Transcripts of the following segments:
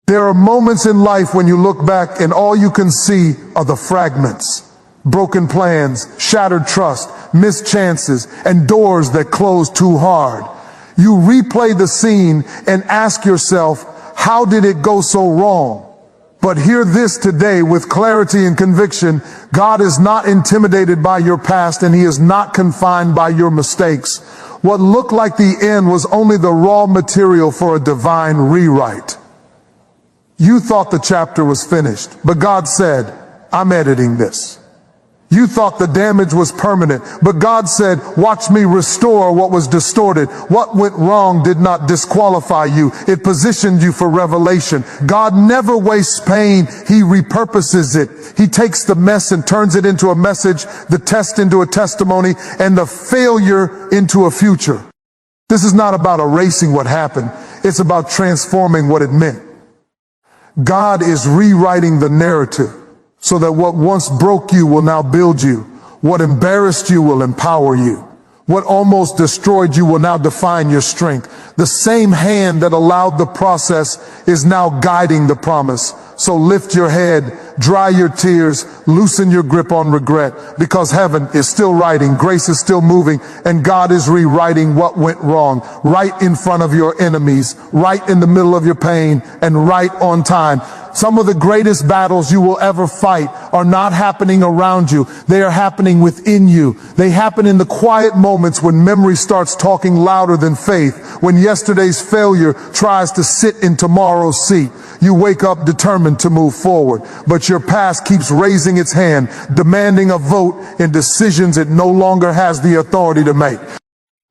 There are moments in life when you look back and all you can see are the fragments. Broken plans, shattered trust, missed chances, and doors that closed too hard. You replay the scene and ask yourself, how did it go so wrong? But hear this today with clarity and conviction. God is not intimidated by your past, and He is not confined by your mistakes. What looked like the end was only the raw material for a divine rewrite. You thought the chapter was finished, but God said, I'm editing this. You thought the damage was permanent, but God said, watch me restore what was distorted. What went wrong did not disqualify you. It positioned you for revelation. God never wastes pain. He repurposes it. He takes the mess and turns it into a message, the test into a testimony, and the failure into a future. This is not about erasing what happened. It's about transforming what it meant. God is rewriting the narrative so that what once broke you will now build you. What embarrassed you will empower you. What almost destroyed you will now define your strength. The same hand that allowed the process is now guiding the promise. So lift your head, dry your tears, loosen your grip on regret, because heaven is still writing, grace is still moving, and God is rewriting what went wrong right in front of your enemies, right in the middle of your pain, and right on time. Some of the greatest battles you will ever fight are not happening around you. They are happening within you. They happen in the quiet moments when memory starts talking louder than faith, when yesterday's failure tries to sit in tomorrow's seat. You wake up determined to move forward, but your past keeps raising its hand, demanding a vote in decisions it no longer has the authority to make.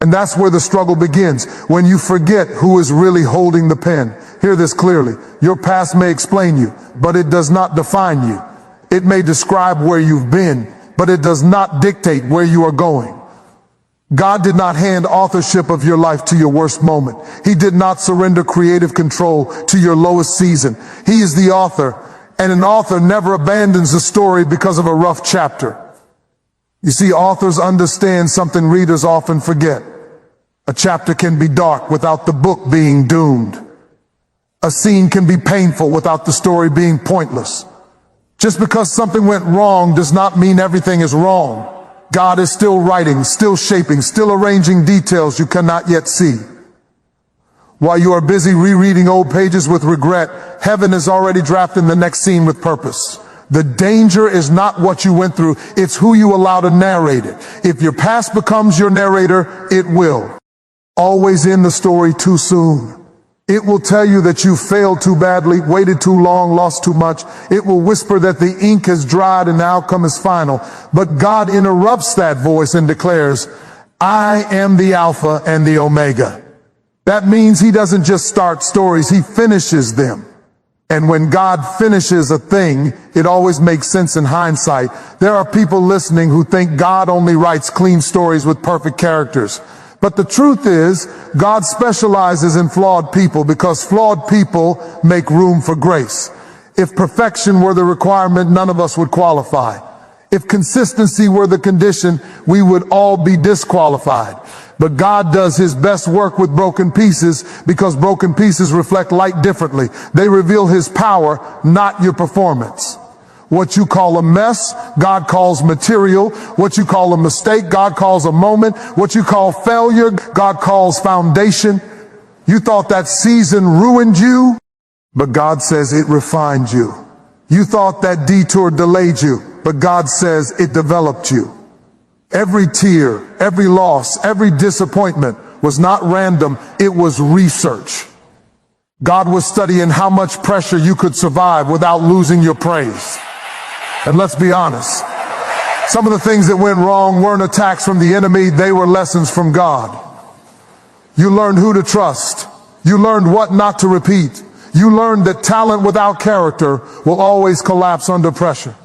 And that's where the struggle begins, when you forget who is really holding the pen. Hear this clearly. Your past may explain you, but it does not define you. It may describe where you've been, but it does not dictate where you are going. God did not hand authorship of your life to your worst moment. He did not surrender creative control to your lowest season. He is the author, and an author never abandons a story because of a rough chapter. You see, authors understand something readers often forget. A chapter can be dark without the book being doomed. A scene can be painful without the story being pointless. Just because something went wrong does not mean everything is wrong. God is still writing, still shaping, still arranging details you cannot yet see. While you are busy rereading old pages with regret, heaven is already drafting the next scene with purpose. The danger is not what you went through, it's who you allow to narrate it. If your past becomes your narrator, it will always end the story too soon. It will tell you that you failed too badly, waited too long, lost too much. It will whisper that the ink has dried and the outcome is final. But God interrupts that voice and declares, I am the Alpha and the Omega. That means He doesn't just start stories, He finishes them. And when God finishes a thing, it always makes sense in hindsight. There are people listening who think God only writes clean stories with perfect characters. But the truth is, God specializes in flawed people because flawed people make room for grace. If perfection were the requirement, none of us would qualify. If consistency were the condition, we would all be disqualified. But God does His best work with broken pieces because broken pieces reflect light differently. They reveal His power, not your performance. What you call a mess, God calls material. What you call a mistake, God calls a moment. What you call failure, God calls foundation. You thought that season ruined you, but God says it refined you. You thought that detour delayed you, but God says it developed you. Every tear, every loss, every disappointment was not random, it was research. God was studying how much pressure you could survive without losing your praise. And let's be honest, some of the things that went wrong weren't attacks from the enemy, they were lessons from God. You learned who to trust. You learned what not to repeat. You learned that talent without character will always collapse under pressure.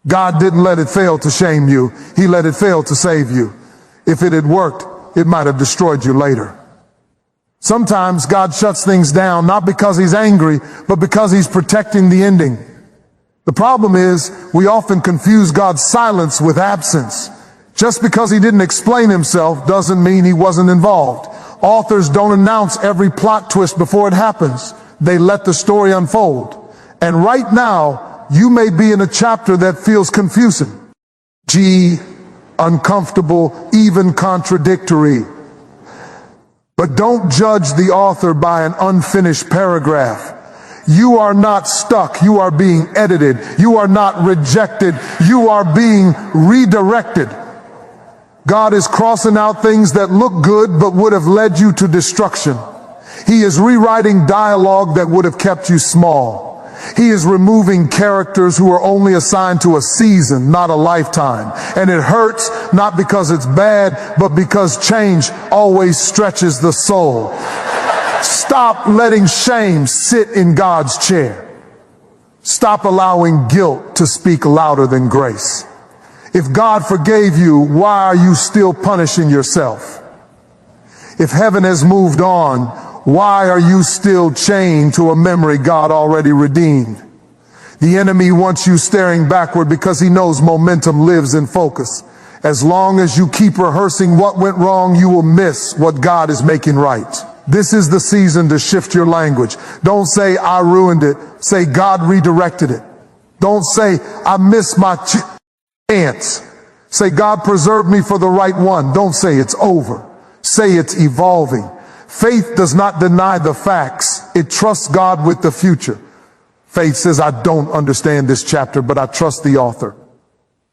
God didn't let it fail to shame you. He let it fail to save you. If it had worked, it might have destroyed you later. Sometimes God shuts things down, not because He's angry, but because He's protecting the ending. The problem is, we often confuse God's silence with absence. Just because He didn't explain Himself doesn't mean He wasn't involved. Authors don't announce every plot twist before it happens. They let the story unfold. And right now, you may be in a chapter that feels confusing. Uncomfortable, even contradictory. But don't judge the author by an unfinished paragraph. You are not stuck. You are being edited. You are not rejected. You are being redirected. God is crossing out things that look good but would have led you to destruction. He is rewriting dialogue that would have kept you small. He is removing characters who are only assigned to a season, not a lifetime. And it hurts not because it's bad, but because change always stretches the soul. Stop letting shame sit in God's chair. Stop allowing guilt to speak louder than grace. If God forgave you, why are you still punishing yourself? If heaven has moved on, why are you still chained to a memory God already redeemed? The enemy wants you staring backward because he knows momentum lives in focus. As long as you keep rehearsing what went wrong, you will miss what God is making right. This is the season to shift your language. Don't say, I ruined it. Say, God redirected it. Don't say, I missed my chance. Say, God preserved me for the right one. Don't say it's over. Say it's evolving. Faith does not deny the facts. It trusts God with the future. Faith says, I don't understand this chapter, but I trust the author.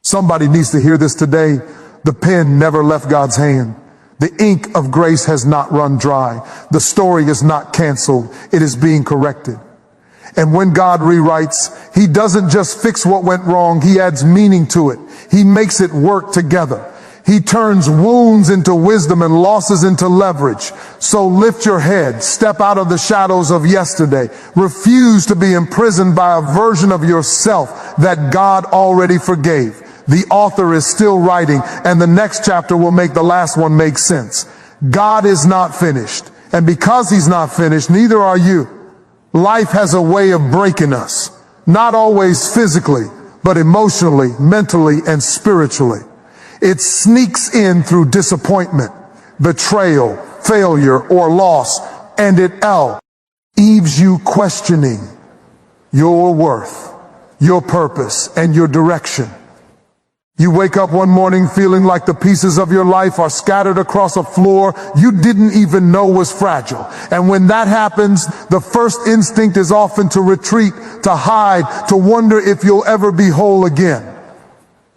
Somebody needs to hear this today. The pen never left God's hand. The ink of grace has not run dry. The story is not canceled. It is being corrected. And when God rewrites, he doesn't just fix what went wrong. He adds meaning to it. He makes it work together. He turns wounds into wisdom and losses into leverage. So lift your head, step out of the shadows of yesterday. Refuse to be imprisoned by a version of yourself that God already forgave. The author is still writing, and the next chapter will make the last one make sense. God is not finished, and because he's not finished, neither are you. Life has a way of breaking us, not always physically, but emotionally, mentally, and spiritually. It sneaks in through disappointment, betrayal, failure, or loss, and it leaves you questioning your worth, your purpose, and your direction. You wake up one morning feeling like the pieces of your life are scattered across a floor you didn't even know was fragile. And when that happens, the first instinct is often to retreat, to hide, to wonder if you'll ever be whole again.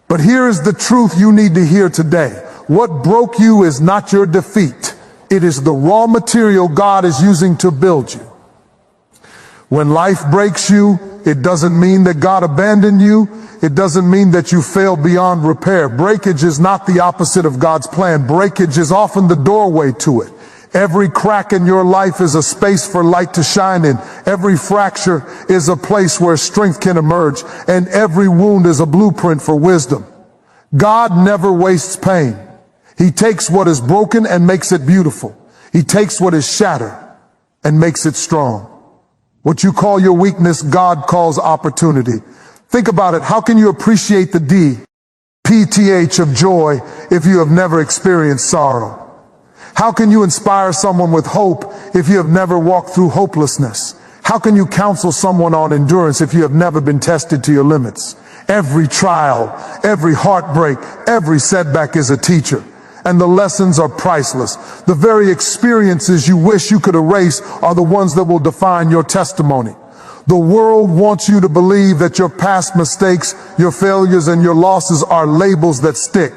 But here is the truth you need to hear today. What broke you is not your defeat. It is the raw material God is using to build you. When life breaks you, it doesn't mean that God abandoned you. It doesn't mean that you failed beyond repair. Breakage is not the opposite of God's plan. Breakage is often the doorway to it. Every crack in your life is a space for light to shine in. Every fracture is a place where strength can emerge. And every wound is a blueprint for wisdom. God never wastes pain. He takes what is broken and makes it beautiful. He takes what is shattered and makes it strong. What you call your weakness, God calls opportunity. Think about it. How can you appreciate the DPTH of joy if you have never experienced sorrow? How can you inspire someone with hope if you have never walked through hopelessness? How can you counsel someone on endurance if you have never been tested to your limits? Every trial, every heartbreak, every setback is a teacher. And the lessons are priceless. The very experiences you wish you could erase are the ones that will define your testimony. The world wants you to believe that your past mistakes, your failures, and your losses are labels that stick.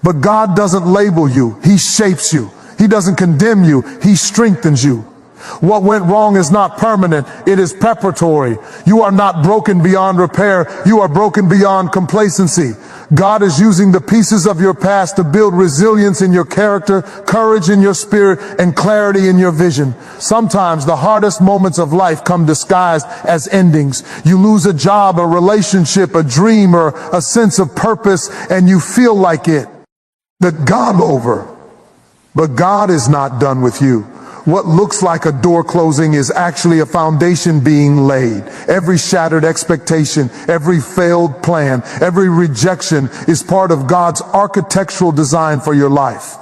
But God doesn't label you. He shapes you. He doesn't condemn you. He strengthens you. What went wrong is not permanent. It is preparatory. You are not broken beyond repair. You are broken beyond complacency. God is using the pieces of your past to build resilience in your character, courage in your spirit, and clarity in your vision. Sometimes the hardest moments of life come disguised as endings. You lose a job, a relationship, a dream, or a sense of purpose, and you feel like that God over. But God is not done with you. What looks like a door closing is actually a foundation being laid. Every shattered expectation, every failed plan, every rejection is part of God's architectural design for your life.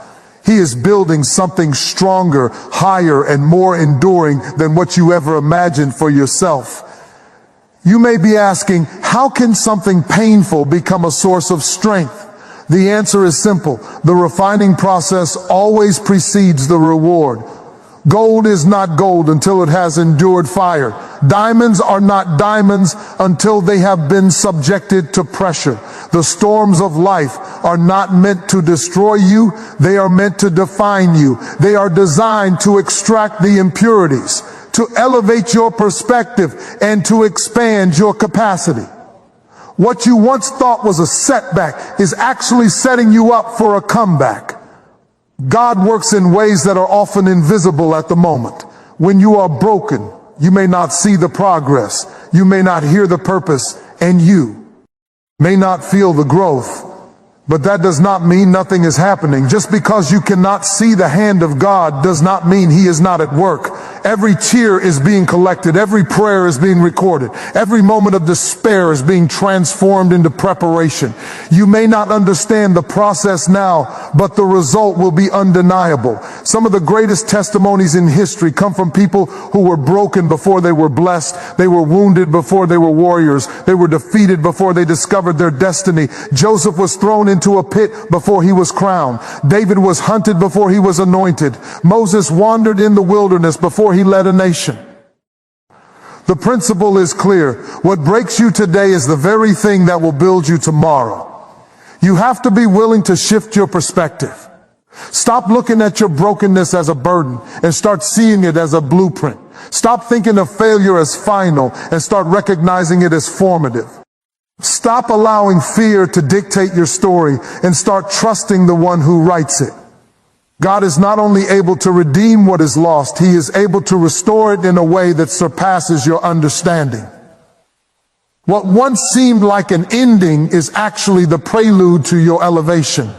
He is building something stronger, higher, and more enduring than what you ever imagined for yourself. You may be asking, how can something painful become a source of strength? The answer is simple. The refining process always precedes the reward. Gold is not gold until it has endured fire. Diamonds are not diamonds until they have been subjected to pressure. The storms of life are not meant to destroy you. They are meant to define you. They are designed to extract the impurities, to elevate your perspective, and to expand your capacity. What you once thought was a setback is actually setting you up for a comeback. God works in ways that are often invisible at the moment. When you are broken, you may not see the progress, you may not hear the purpose, and you may not feel the growth. But that does not mean nothing is happening. Just because you cannot see the hand of God does not mean He is not at work. Every tear is being collected. Every prayer is being recorded. Every moment of despair is being transformed into preparation. You may not understand the process now, but the result will be undeniable. Some of the greatest testimonies in history come from people who were broken before they were blessed. They were wounded before they were warriors. They were defeated before they discovered their destiny. Joseph was thrown into a pit before he was crowned. David was hunted before he was anointed. Moses wandered in the wilderness before he led a nation. The principle is clear. What breaks you today is the very thing that will build you tomorrow. You have to be willing to shift your perspective. Stop looking at your brokenness as a burden and start seeing it as a blueprint. Stop thinking of failure as final and start recognizing it as formative. Stop allowing fear to dictate your story and start trusting the one who writes it. God is not only able to redeem what is lost, He is able to restore it in a way that surpasses your understanding. What once seemed like an ending is actually the prelude to your elevation.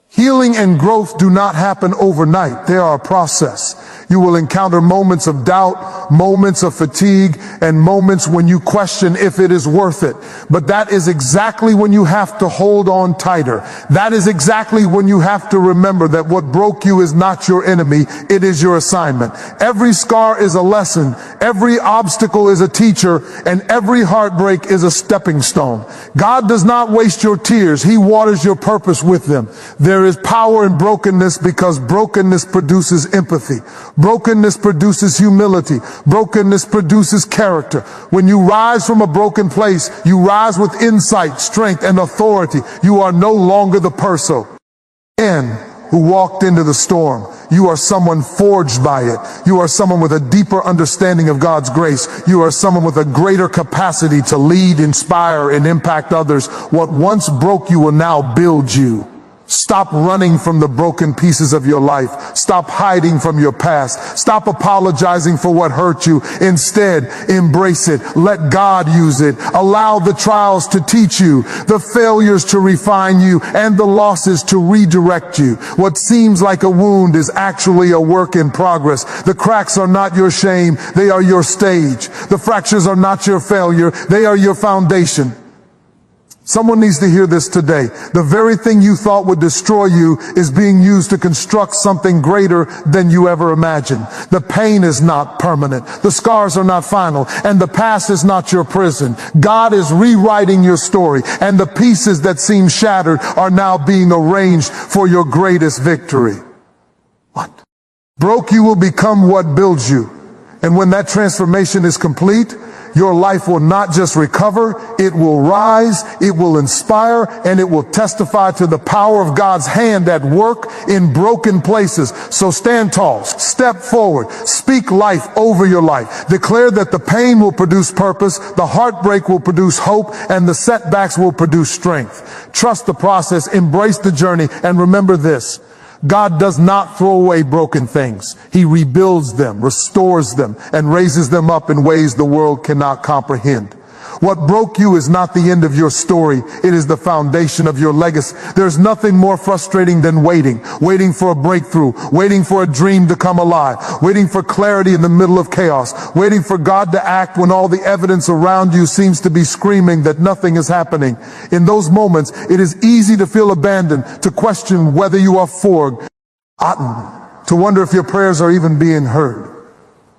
Healing and growth do not happen overnight. They are a process. You will encounter moments of doubt, moments of fatigue, and moments when you question if it is worth it. But that is exactly when you have to hold on tighter. That is exactly when you have to remember that what broke you is not your enemy, it is your assignment. Every scar is a lesson, every obstacle is a teacher, and every heartbreak is a stepping stone. God does not waste your tears, He waters your purpose with them. There is power in brokenness because brokenness produces empathy. Brokenness produces humility. Brokenness produces character. When you rise from a broken place, you rise with insight, strength, and authority. You are no longer the person who walked into the storm. You are someone forged by it. You are someone with a deeper understanding of God's grace. You are someone with a greater capacity to lead, inspire, and impact others. What once broke you will now build you. Stop running from the broken pieces of your life. Stop hiding from your past. Stop apologizing for what hurt you. Instead, embrace it. Let God use it. Allow the trials to teach you, the failures to refine you, and the losses to redirect you. What seems like a wound is actually a work in progress. The cracks are not your shame. They are your stage. The fractures are not your failure. They are your foundation. Someone needs to hear this today. The very thing you thought would destroy you is being used to construct something greater than you ever imagined. The pain is not permanent. The scars are not final. And the past is not your prison. God is rewriting your story. And the pieces that seem shattered are now being arranged for your greatest victory. What? Broke you will become what builds you. And when that transformation is complete, your life will not just recover, it will rise, it will inspire, and it will testify to the power of God's hand at work in broken places. So stand tall, step forward, speak life over your life. Declare that the pain will produce purpose, the heartbreak will produce hope, and the setbacks will produce strength. Trust the process, embrace the journey, and remember this. God does not throw away broken things. He rebuilds them, restores them, and raises them up in ways the world cannot comprehend. What broke you is not the end of your story. It is the foundation of your legacy. There's nothing more frustrating than waiting for a breakthrough, waiting for a dream to come alive, waiting for clarity in the middle of chaos, waiting for God to act when all the evidence around you seems to be screaming that nothing is happening. In those moments, it is easy to feel abandoned, to question whether you are forged. To wonder if your prayers are even being heard.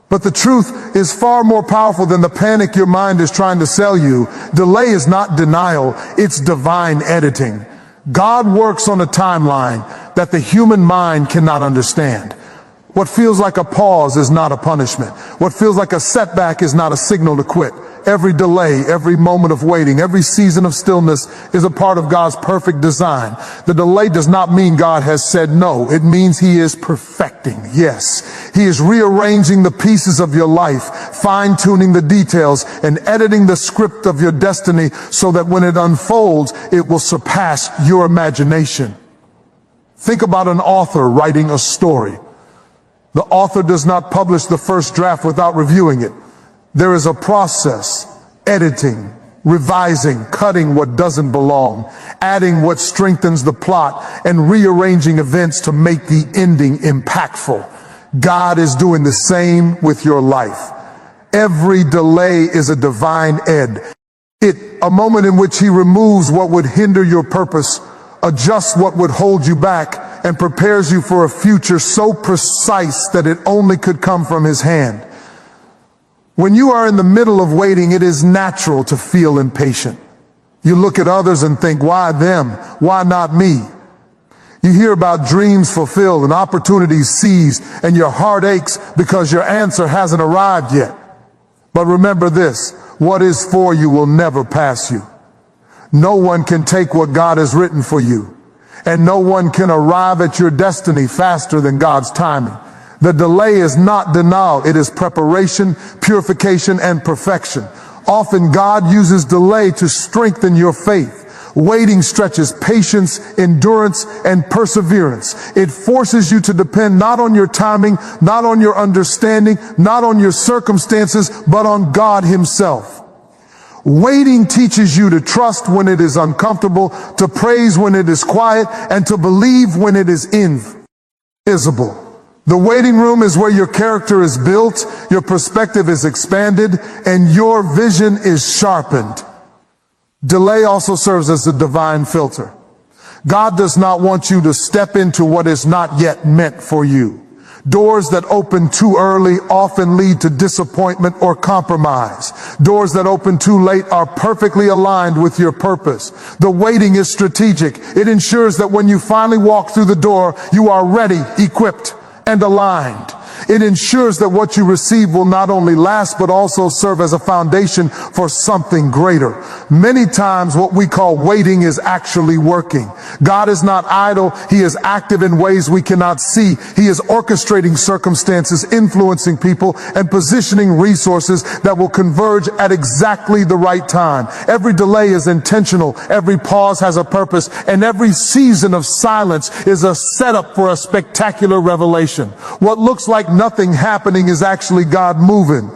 But the truth is far more powerful than the panic your mind is trying to sell you. Delay is not denial, it's divine editing. God works on a timeline that the human mind cannot understand. What feels like a pause is not a punishment. What feels like a setback is not a signal to quit. Every delay, every moment of waiting, every season of stillness is a part of God's perfect design. The delay does not mean God has said no. It means He is perfecting. Yes, He is rearranging the pieces of your life, fine-tuning the details, and editing the script of your destiny so that when it unfolds, it will surpass your imagination. Think about an author writing a story. The author does not publish the first draft without reviewing it. There is a process: editing, revising, cutting what doesn't belong, adding what strengthens the plot, and rearranging events to make the ending impactful. God is doing the same with your life. Every delay is a divine a moment in which He removes what would hinder your purpose, adjusts what would hold you back, and prepares you for a future so precise that it only could come from His hand. When you are in the middle of waiting, it is natural to feel impatient. You look at others and think, why them? Why not me? You hear about dreams fulfilled and opportunities seized, and your heart aches because your answer hasn't arrived yet. But remember this: what is for you will never pass you. No one can take what God has written for you, and no one can arrive at your destiny faster than God's timing. The delay is not denial, it is preparation, purification, and perfection. Often God uses delay to strengthen your faith. Waiting stretches patience, endurance, and perseverance. It forces you to depend not on your timing, not on your understanding, not on your circumstances, but on God Himself. Waiting teaches you to trust when it is uncomfortable, to praise when it is quiet, and to believe when it is invisible. The waiting room is where your character is built, your perspective is expanded, and your vision is sharpened. Delay also serves as a divine filter. God does not want you to step into what is not yet meant for you. Doors that open too early often lead to disappointment or compromise. Doors that open too late are perfectly aligned with your purpose. The waiting is strategic. It ensures that when you finally walk through the door, you are ready, equipped, and aligned. It ensures that what you receive will not only last, but also serve as a foundation for something greater. Many times what we call waiting is actually working. God is not idle. He is active in ways we cannot see. He is orchestrating circumstances, influencing people, and positioning resources that will converge at exactly the right time. Every delay is intentional. Every pause has a purpose, and every season of silence is a setup for a spectacular revelation. What looks like nothing happening is actually God moving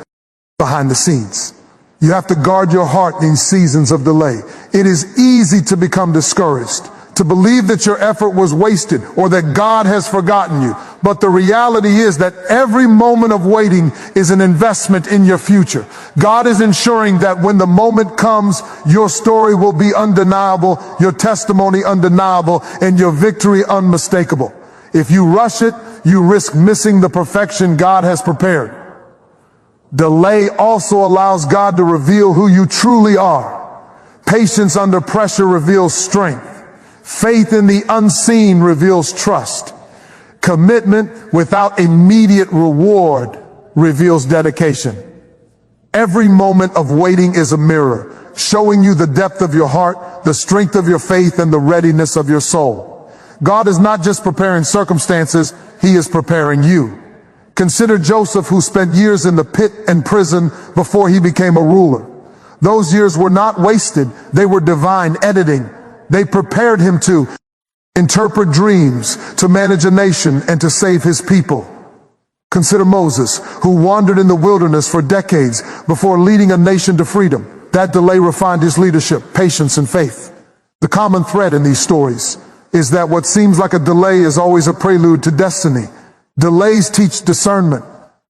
behind the scenes. You have to guard your heart in seasons of delay. It is easy to become discouraged, to believe that your effort was wasted or that God has forgotten you. But the reality is that every moment of waiting is an investment in your future. God is ensuring that when the moment comes, your story will be undeniable, your testimony undeniable, and your victory unmistakable. If you rush it, you risk missing the perfection God has prepared. Delay also allows God to reveal who you truly are. Patience under pressure reveals strength. Faith in the unseen reveals trust. Commitment without immediate reward reveals dedication. Every moment of waiting is a mirror, showing you the depth of your heart, the strength of your faith, and the readiness of your soul. God is not just preparing circumstances, He is preparing you. Consider Joseph, who spent years in the pit and prison before he became a ruler. Those years were not wasted, they were divine editing. They prepared him to interpret dreams, to manage a nation, and to save his people. Consider Moses, who wandered in the wilderness for decades before leading a nation to freedom. That delay refined his leadership, patience, and faith. The common thread in these stories is that what seems like a delay is always a prelude to destiny. Delays teach discernment.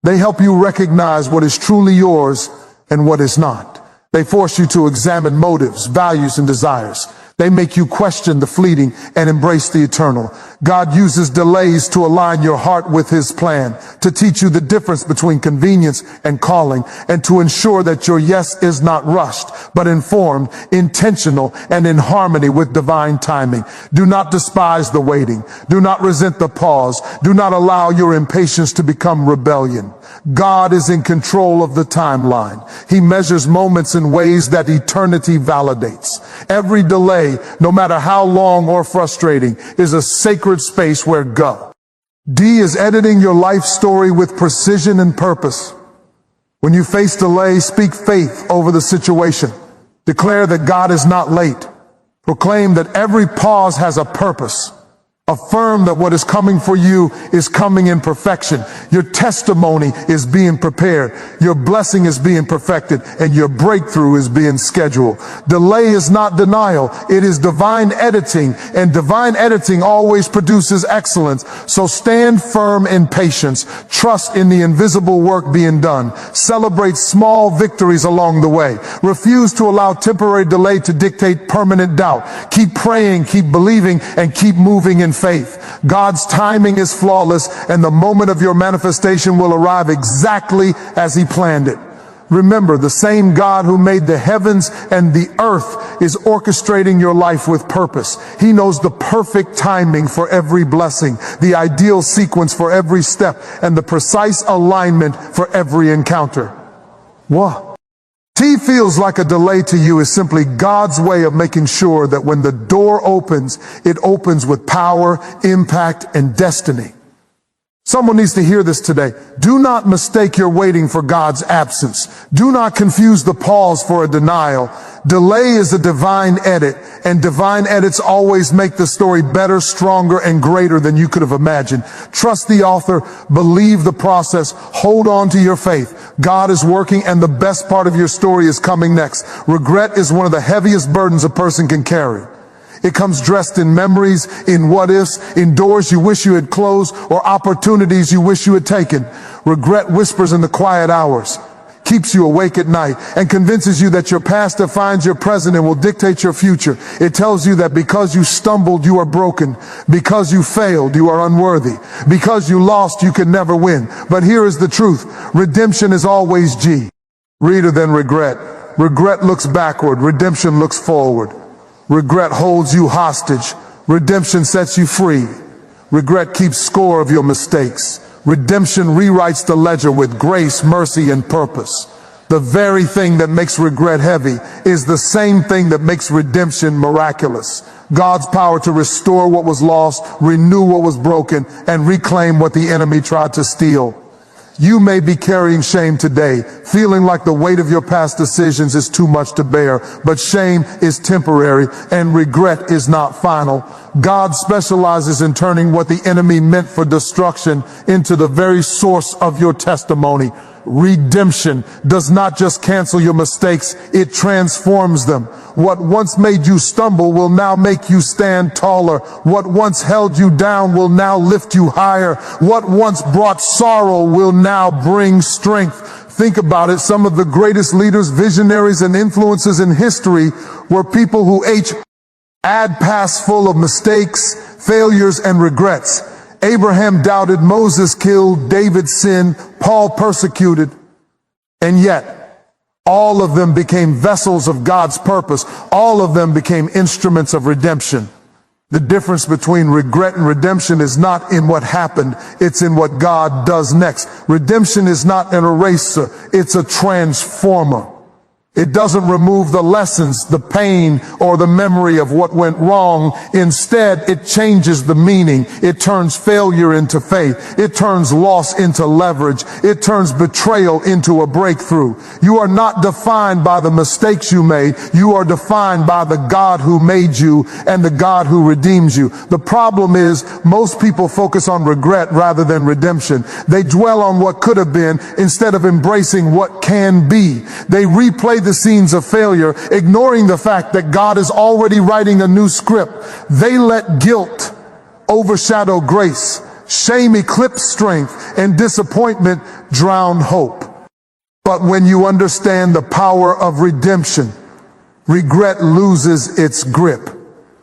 They help you recognize what is truly yours and what is not. They force you to examine motives, values, and desires. They make you question the fleeting and embrace the eternal. God uses delays to align your heart with His plan, to teach you the difference between convenience and calling, and to ensure that your yes is not rushed, but informed, intentional, and in harmony with divine timing. Do not despise the waiting. Do not resent the pause. Do not allow your impatience to become rebellion. God is in control of the timeline. He measures moments in ways that eternity validates. Every delay, no matter how long or frustrating, is a sacred space where go. D is editing your life story with precision and purpose. When you face delay, speak faith over the situation. Declare that God is not late. Proclaim that every pause has a purpose. Affirm that what is coming for you is coming in perfection. Your testimony is being prepared. Your blessing is being perfected, and your breakthrough is being scheduled. Delay is not denial. It is divine editing, and divine editing always produces excellence. So stand firm in patience. Trust in the invisible work being done. Celebrate small victories along the way. Refuse to allow temporary delay to dictate permanent doubt. Keep praying, keep believing, and keep moving in faith. God's timing is flawless, and the moment of your manifestation will arrive exactly as He planned it. Remember, the same God who made the heavens and the earth is orchestrating your life with purpose. He knows the perfect timing for every blessing, the ideal sequence for every step, and the precise alignment for every encounter. What? T feels like a delay to you is simply God's way of making sure that when the door opens, it opens with power, impact, and destiny. Someone needs to hear this today. Do not mistake your waiting for God's absence. Do not confuse the pause for a denial. Delay is a divine edit, and divine edits always make the story better, stronger, and greater than you could have imagined. Trust the author, believe the process, hold on to your faith. God is working, and the best part of your story is coming next. Regret is one of the heaviest burdens a person can carry. It comes dressed in memories, in what-ifs, in doors you wish you had closed, or opportunities you wish you had taken. Regret whispers in the quiet hours, keeps you awake at night, and convinces you that your past defines your present and will dictate your future. It tells you that because you stumbled, you are broken. Because you failed, you are unworthy. Because you lost, you can never win. But here is the truth. Redemption is always G. Greater than regret. Regret looks backward. Redemption looks forward. Regret holds you hostage. Redemption sets you free. Regret keeps score of your mistakes. Redemption rewrites the ledger with grace, mercy, and purpose. The very thing that makes regret heavy is the same thing that makes redemption miraculous. God's power to restore what was lost, renew what was broken, and reclaim what the enemy tried to steal. You may be carrying shame today, feeling like the weight of your past decisions is too much to bear, but shame is temporary and regret is not final. God specializes in turning what the enemy meant for destruction into the very source of your testimony. Redemption does not just cancel your mistakes, it transforms them. What once made you stumble will now make you stand taller. What once held you down will now lift you higher. What once brought sorrow will now bring strength. Think about it. Some of the greatest leaders, visionaries, and influencers in history were people who had past full of mistakes, failures, and regrets. Abraham doubted, Moses killed, David sinned, Paul persecuted, and yet all of them became vessels of God's purpose. All of them became instruments of redemption. The difference between regret and redemption is not in what happened, it's in what God does next. Redemption is not an eraser, it's a transformer. It doesn't remove the lessons, the pain, or the memory of what went wrong. Instead, it changes the meaning. It turns failure into faith. It turns loss into leverage. It turns betrayal into a breakthrough. You are not defined by the mistakes you made. You are defined by the God who made you and the God who redeems you. The problem is most people focus on regret rather than redemption. They dwell on what could have been instead of embracing what can be. They replay the scenes of failure, ignoring the fact that God is already writing a new script. They let guilt overshadow grace, shame eclipse strength, and disappointment drown hope. But when you understand the power of redemption, regret loses its grip.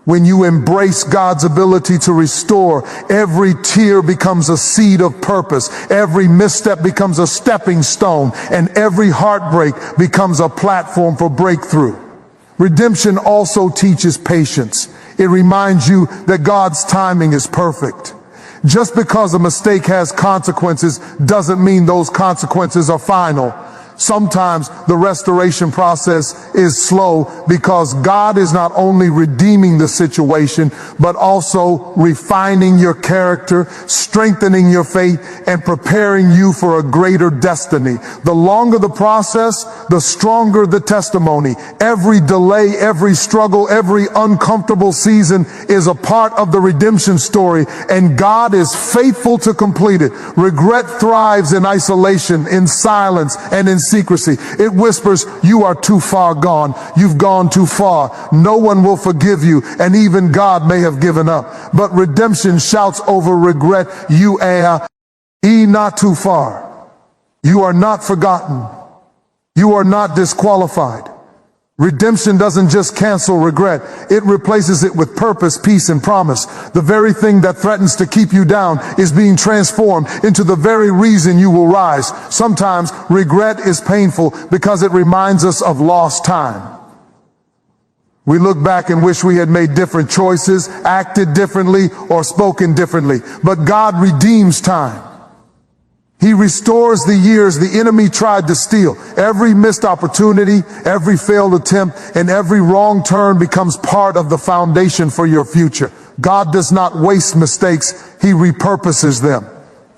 When you embrace God's ability to restore, every tear becomes a seed of purpose, every misstep becomes a stepping stone, and every heartbreak becomes a platform for breakthrough. Redemption also teaches patience. It reminds you that God's timing is perfect. Just because a mistake has consequences doesn't mean those consequences are final. Sometimes the restoration process is slow because God is not only redeeming the situation, but also refining your character, strengthening your faith, and preparing you for a greater destiny. The longer the process, the stronger the testimony. Every delay, every struggle, every uncomfortable season is a part of the redemption story, and God is faithful to complete it. Regret thrives in isolation, in silence, and in secrecy. It whispers, "You are too far gone. You've gone too far. No one will forgive you, and even God may have given up." But redemption shouts over regret, "You are not too far. You are not forgotten. You are not disqualified." Redemption doesn't just cancel regret, it replaces it with purpose, peace, and promise. The very thing that threatens to keep you down is being transformed into the very reason you will rise. Sometimes regret is painful because it reminds us of lost time. We look back and wish we had made different choices, acted differently, or spoken differently. But God redeems time. He restores the years the enemy tried to steal. Every missed opportunity, every failed attempt, and every wrong turn becomes part of the foundation for your future. God does not waste mistakes, He repurposes them.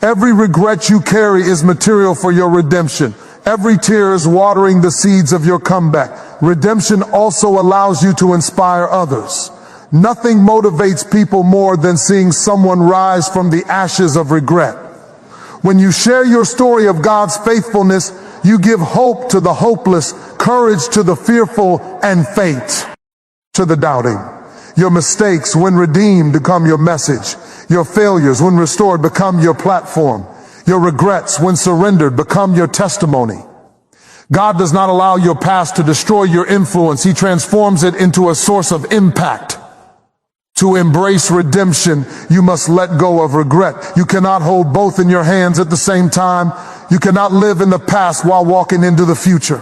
Every regret you carry is material for your redemption. Every tear is watering the seeds of your comeback. Redemption also allows you to inspire others. Nothing motivates people more than seeing someone rise from the ashes of regret. When you share your story of God's faithfulness, you give hope to the hopeless, courage to the fearful, and faith to the doubting. Your mistakes, when redeemed, become your message. Your failures, when restored, become your platform. Your regrets, when surrendered, become your testimony. God does not allow your past to destroy your influence. He transforms it into a source of impact. To embrace redemption, you must let go of regret. You cannot hold both in your hands at the same time. You cannot live in the past while walking into the future.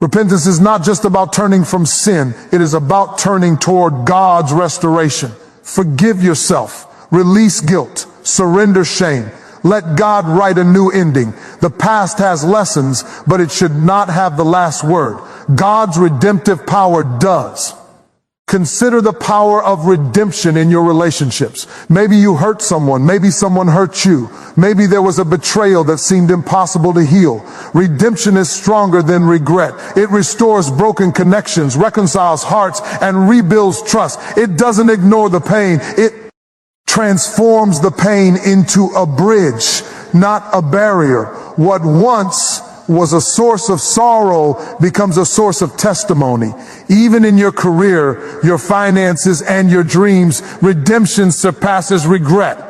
Repentance is not just about turning from sin. It is about turning toward God's restoration. Forgive yourself. Release guilt. Surrender shame. Let God write a new ending. The past has lessons, but it should not have the last word. God's redemptive power does. Consider the power of redemption in your relationships. Maybe you hurt someone. Maybe someone hurt you. Maybe there was a betrayal that seemed impossible to heal. Redemption is stronger than regret. It restores broken connections, reconciles hearts, and rebuilds trust. It doesn't ignore the pain. It transforms the pain into a bridge, not a barrier. What once was a source of sorrow becomes a source of testimony. Even in your career, your finances, and your dreams, redemption surpasses regret.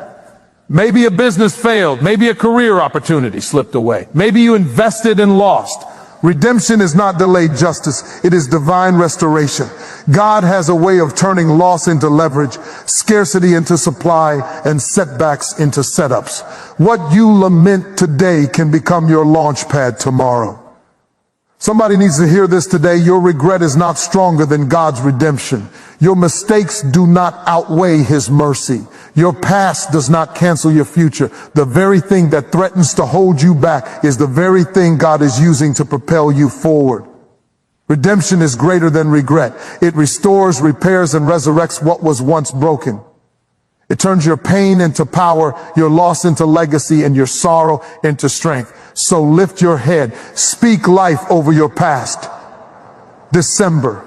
Maybe a business failed. Maybe a career opportunity slipped away. Maybe you invested and lost. Redemption is not delayed justice. It is divine restoration. God has a way of turning loss into leverage, scarcity into supply, and setbacks into setups. What you lament today can become your launch pad tomorrow. Somebody needs to hear this today. Your regret is not stronger than God's redemption. Your mistakes do not outweigh His mercy. Your past does not cancel your future. The very thing that threatens to hold you back is the very thing God is using to propel you forward. Redemption is greater than regret. It restores, repairs, and resurrects what was once broken. It turns your pain into power, your loss into legacy, and your sorrow into strength. So lift your head. Speak life over your past. December.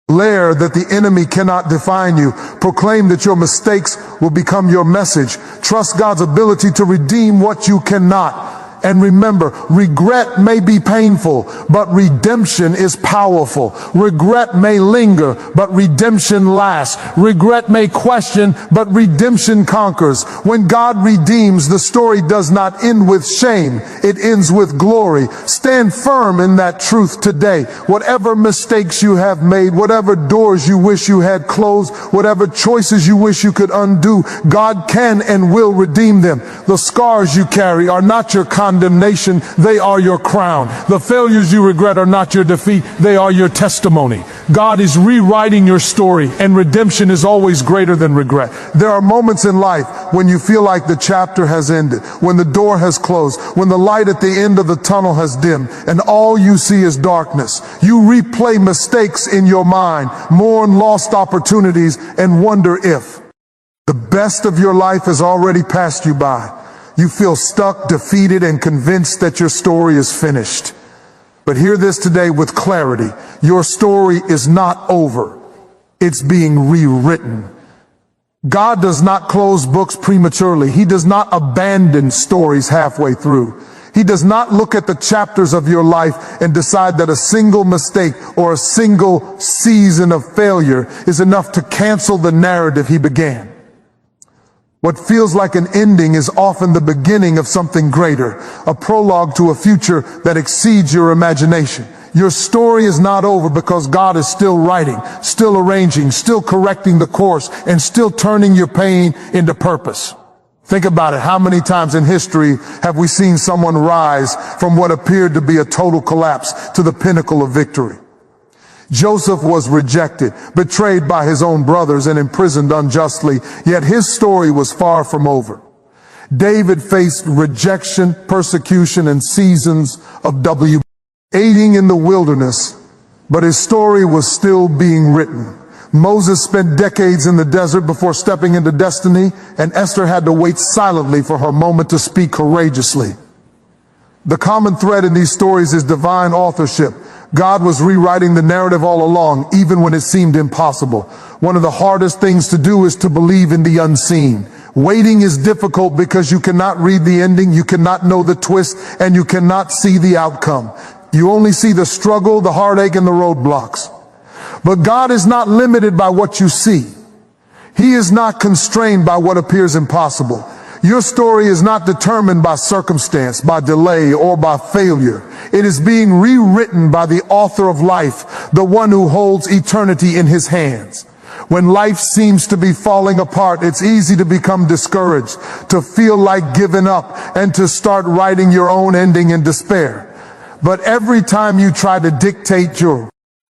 Declare that the enemy cannot define you. Proclaim that your mistakes will become your message. Trust God's ability to redeem what you cannot. And remember, regret may be painful, but redemption is powerful. Regret may linger, but redemption lasts. Regret may question, but redemption conquers. When God redeems, the story does not end with shame. It ends with glory. Stand firm in that truth today. Whatever mistakes you have made, whatever doors you wish you had closed, whatever choices you wish you could undo, God can and will redeem them. The scars you carry are not your condemnation, they are your crown. The failures you regret are not your defeat, they are your testimony. God is rewriting your story, and redemption is always greater than regret. There are moments in life when you feel like the chapter has ended, when the door has closed, when the light at the end of the tunnel has dimmed, and all you see is darkness. You replay mistakes in your mind, mourn lost opportunities, and wonder if the best of your life has already passed you by. You feel stuck, defeated, and convinced that your story is finished. But hear this today with clarity. Your story is not over. It's being rewritten. God does not close books prematurely. He does not abandon stories halfway through. He does not look at the chapters of your life and decide that a single mistake or a single season of failure is enough to cancel the narrative he began. What feels like an ending is often the beginning of something greater, a prologue to a future that exceeds your imagination. Your story is not over because God is still writing, still arranging, still correcting the course, and still turning your pain into purpose. Think about it. How many times in history have we seen someone rise from what appeared to be a total collapse to the pinnacle of victory? Joseph was rejected, betrayed by his own brothers, and imprisoned unjustly, yet his story was far from over. David faced rejection, persecution, and seasons of waiting in the wilderness, but his story was still being written. Moses spent decades in the desert before stepping into destiny, and Esther had to wait silently for her moment to speak courageously. The common thread in these stories is divine authorship. God was rewriting the narrative all along, even when it seemed impossible. One of the hardest things to do is to believe in the unseen. Waiting is difficult because you cannot read the ending, you cannot know the twist, and you cannot see the outcome. You only see the struggle, the heartache, and the roadblocks. But God is not limited by what you see. He is not constrained by what appears impossible. Your story is not determined by circumstance, by delay, or by failure. It is being rewritten by the author of life, the one who holds eternity in his hands. When life seems to be falling apart, it's easy to become discouraged, to feel like giving up, and to start writing your own ending in despair. But every time you try to dictate your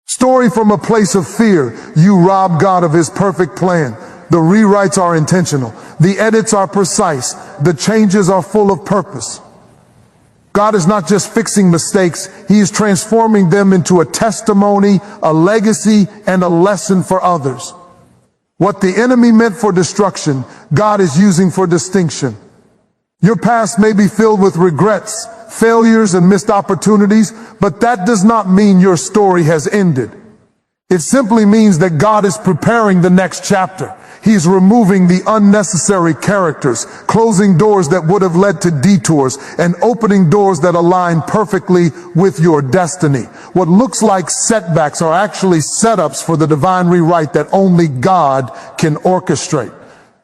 story from a place of fear, you rob God of his perfect plan. The rewrites are intentional. The edits are precise. The changes are full of purpose. God is not just fixing mistakes. He is transforming them into a testimony, a legacy, and a lesson for others. What the enemy meant for destruction, God is using for distinction. Your past may be filled with regrets, failures, and missed opportunities, but that does not mean your story has ended. It simply means that God is preparing the next chapter. He's removing the unnecessary characters, closing doors that would have led to detours, and opening doors that align perfectly with your destiny. What looks like setbacks are actually setups for the divine rewrite that only God can orchestrate.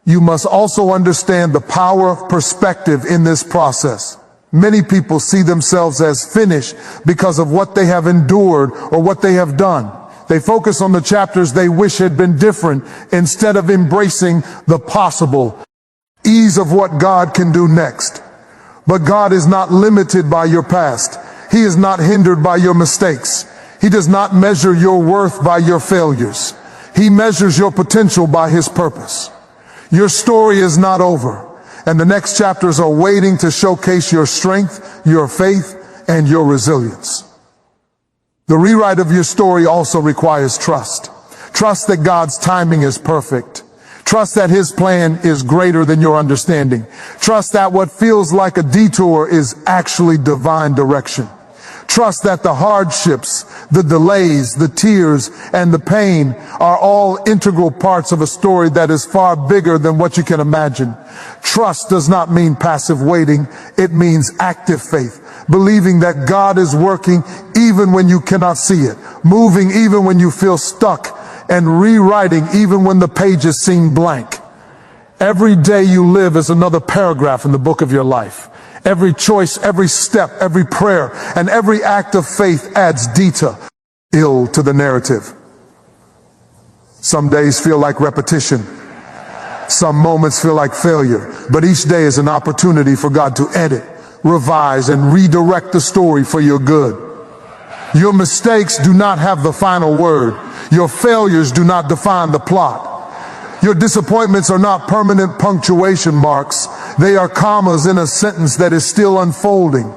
You must also understand the power of perspective in this process. Many people see themselves as finished because of what they have endured or what they have done. They focus on the chapters they wish had been different instead of embracing the possible ease of what God can do next. But God is not limited by your past. He is not hindered by your mistakes. He does not measure your worth by your failures. He measures your potential by his purpose. Your story is not over, and the next chapters are waiting to showcase your strength, your faith, and your resilience. The rewrite of your story also requires trust. Trust that God's timing is perfect. Trust that his plan is greater than your understanding. Trust that what feels like a detour is actually divine direction. Trust that the hardships, the delays, the tears, and the pain are all integral parts of a story that is far bigger than what you can imagine. Trust does not mean passive waiting. It means active faith, believing that God is working even when you cannot see it, moving even when you feel stuck, and rewriting even when the pages seem blank. Every day you live is another paragraph in the book of your life. Every choice, every step, every prayer, and every act of faith adds detail to the narrative. Some days feel like repetition. Some moments feel like failure. But each day is an opportunity for God to edit, revise, and redirect the story for your good. Your mistakes do not have the final word. Your failures do not define the plot. Your disappointments are not permanent punctuation marks. They are commas in a sentence that is still unfolding.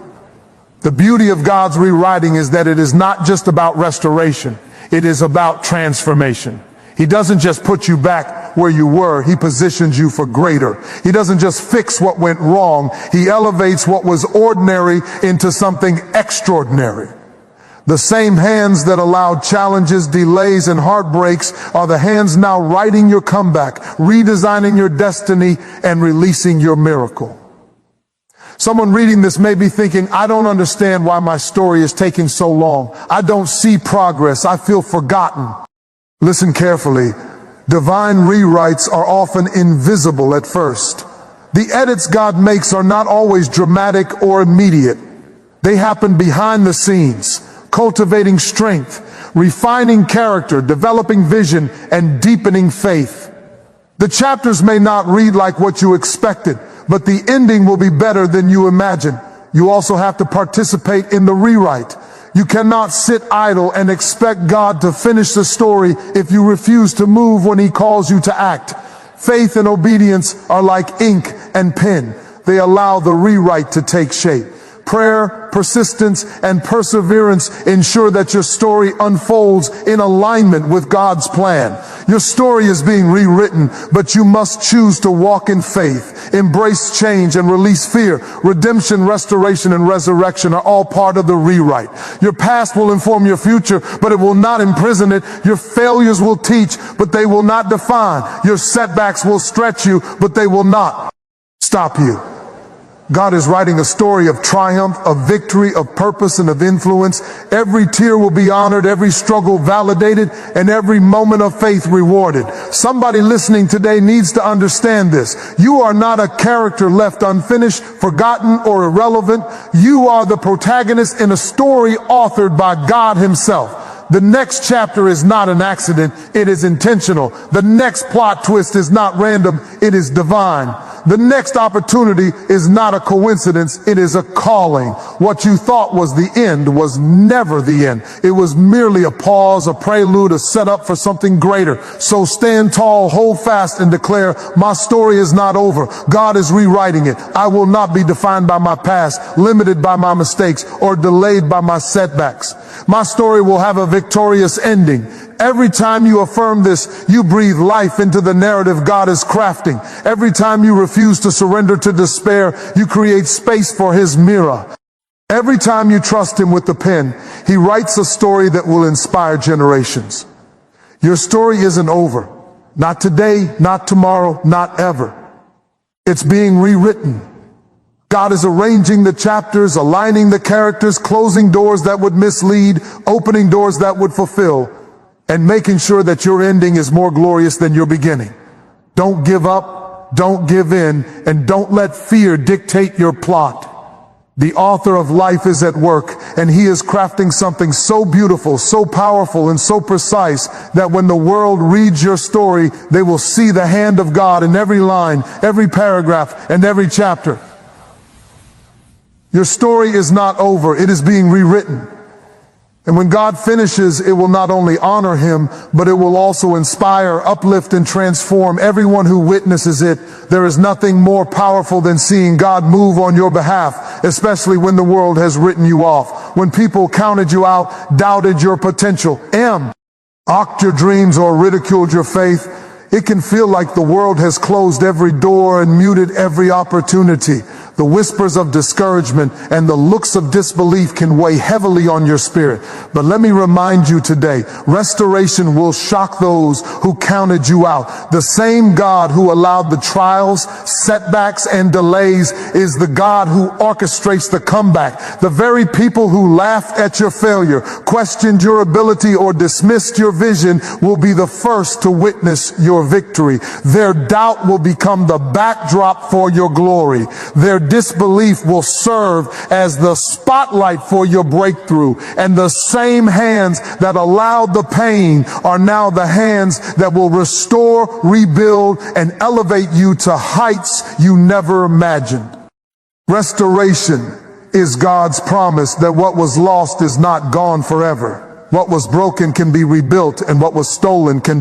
The beauty of God's rewriting is that it is not just about restoration. It is about transformation. He doesn't just put you back where you were. He positions you for greater. He doesn't just fix what went wrong. He elevates what was ordinary into something extraordinary. The same hands that allowed challenges, delays, and heartbreaks are the hands now writing your comeback, redesigning your destiny, and releasing your miracle. Someone reading this may be thinking, I don't understand why my story is taking so long. I don't see progress. I feel forgotten. Listen carefully. Divine rewrites are often invisible at first. The edits God makes are not always dramatic or immediate. They happen behind the scenes, cultivating strength, refining character, developing vision, and deepening faith. The chapters may not read like what you expected, but the ending will be better than you imagine. You also have to participate in the rewrite. You cannot sit idle and expect God to finish the story if you refuse to move when He calls you to act. Faith and obedience are like ink and pen. They allow the rewrite to take shape. Prayer, persistence, and perseverance ensure that your story unfolds in alignment with God's plan. Your story is being rewritten, but you must choose to walk in faith, embrace change, and release fear. Redemption, restoration, and resurrection are all part of the rewrite. Your past will inform your future, but it will not imprison it. Your failures will teach, but they will not define. Your setbacks will stretch you, but they will not stop you. God is writing a story of triumph, of victory, of purpose, and of influence. Every tear will be honored, every struggle validated, and every moment of faith rewarded. Somebody listening today needs to understand this. You are not a character left unfinished, forgotten, or irrelevant. You are the protagonist in a story authored by God Himself. The next chapter is not an accident, it is intentional. The next plot twist is not random, it is divine. The next opportunity is not a coincidence, it is a calling. What you thought was the end was never the end. It was merely a pause, a prelude, a setup for something greater. So stand tall, hold fast, and declare, my story is not over. God is rewriting it. I will not be defined by my past, limited by my mistakes, or delayed by my setbacks. My story will have a victorious ending. Every time you affirm this, you breathe life into the narrative God is crafting. Every time you refuse to surrender to despair, you create space for His mirror. Every time you trust Him with the pen, He writes a story that will inspire generations. Your story isn't over. Not today, not tomorrow, not ever. It's being rewritten. God is arranging the chapters, aligning the characters, closing doors that would mislead, opening doors that would fulfill, and making sure that your ending is more glorious than your beginning. Don't give up, don't give in, and don't let fear dictate your plot. The author of life is at work, and He is crafting something so beautiful, so powerful, and so precise that when the world reads your story, they will see the hand of God in every line, every paragraph, and every chapter. Your story is not over, it is being rewritten. And when God finishes, it will not only honor Him, but it will also inspire, uplift, and transform everyone who witnesses it. There is nothing more powerful than seeing God move on your behalf, especially when the world has written you off. When people counted you out, doubted your potential, mocked your dreams, or ridiculed your faith, it can feel like the world has closed every door and muted every opportunity. The whispers of discouragement and the looks of disbelief can weigh heavily on your spirit. But let me remind you today, restoration will shock those who counted you out. The same God who allowed the trials, setbacks, and delays is the God who orchestrates the comeback. The very people who laughed at your failure, questioned your ability, or dismissed your vision will be the first to witness your victory. Their doubt will become the backdrop for your glory. Their disbelief will serve as the spotlight for your breakthrough. And the same hands that allowed the pain are now the hands that will restore, rebuild, and elevate you to heights you never imagined. Restoration is God's promise that what was lost is not gone forever. What was broken can be rebuilt, and what was stolen can be